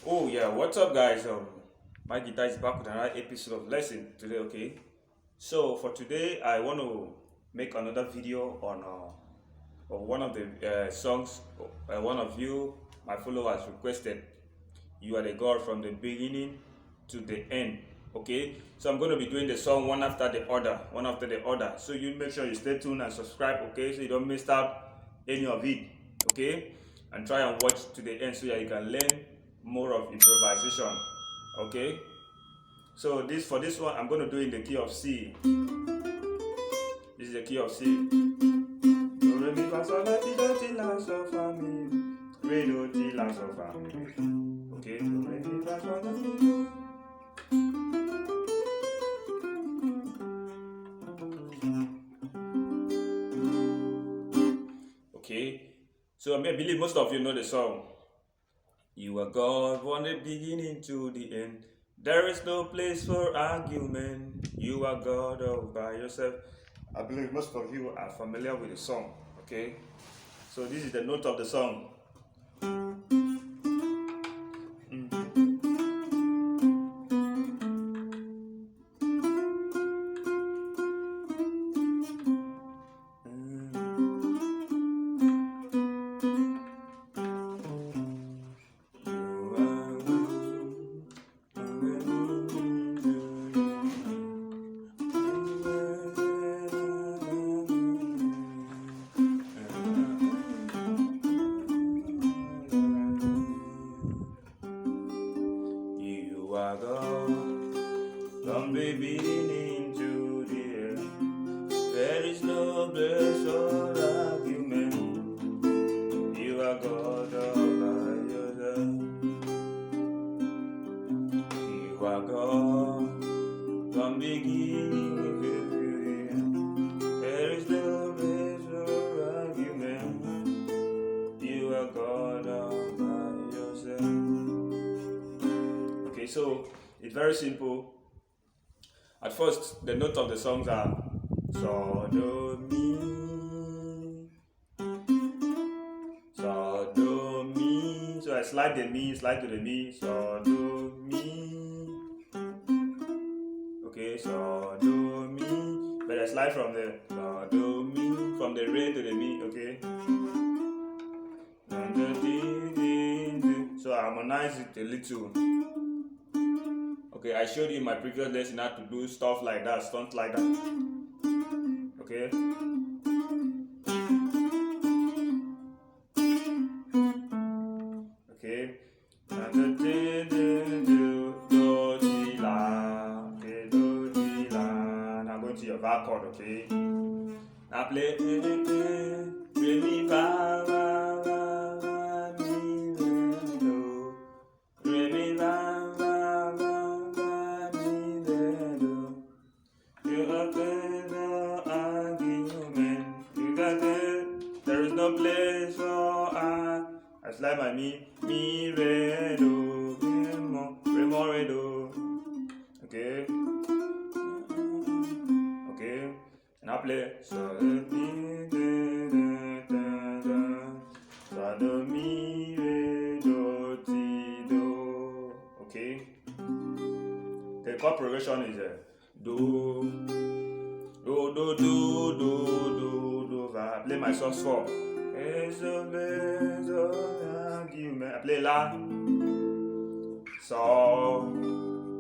Oh yeah, what's up guys? My guitar is back with another episode of lesson today, okay? So for today I want to make another video on one of the songs one of you, my followers requested. You are the God from the beginning to the end. Okay? So I'm gonna be doing the song one after the other, one after the other. So you make sure you stay tuned and subscribe, okay? So you don't miss out any of it. Okay? And try and watch to the end so that you can learn more of improvisation. Okay? So this one I'm gonna do in the key of C. This is the key of C. Do re mi fa sol la ti do ti la so fa mi re do ti la so fa mi. Okay, do re mi fa sol la ti do. Okay, so I believe most of you know the song. You are God from the beginning to the end. There is no place for argument. You are God all by yourself. I believe most of you are familiar with the song. Okay, so this is the note of the song. You are God from the beginning to the end. There is no place or argument. You are God all by yourself. You are God from beginning to the end. There is no place or argument. You are God all by yourself. Okay, so it's very simple. At first, the note of the songs are so do mi, so do mi. So I slide the mi, slide to the mi, so do mi. Okay, so do mi, but I slide from the so do mi from the re to the mi. Okay, and the di. So I harmonize it a little. Okay, I showed you in my previous lesson how to do stuff like that, stunts like that. Okay. Okay. And the do ti la. Okay, do ti la. Now go to your va chord. Okay. Now play re mi fa va va va mi re do re mi fa. There is no place for I slide my mi, re, do, re, mo, re, do. Okay. Okay. And I play so, mi, so, do, mi, re, do, ti, do. Okay. The chord progression is do, do, do, do, do, do, va. I play my sus 4. I play la, so,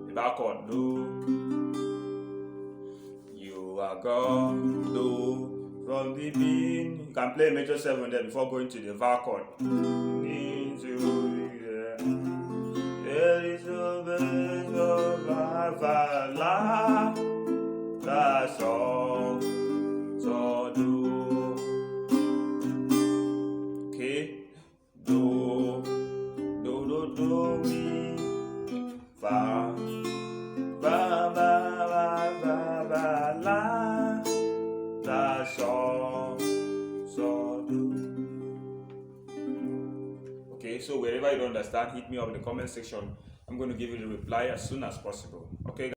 the back chord, do. You are God, do. From the beginning, you can play major 7 there before going to the va chord. There is no place of va, la, la, so, so, do. Okay, do, do, mi, fa, va, la, so, do. Okay, so wherever you don't understand, hit me up in the comment section. I'm going to give you the reply as soon as possible.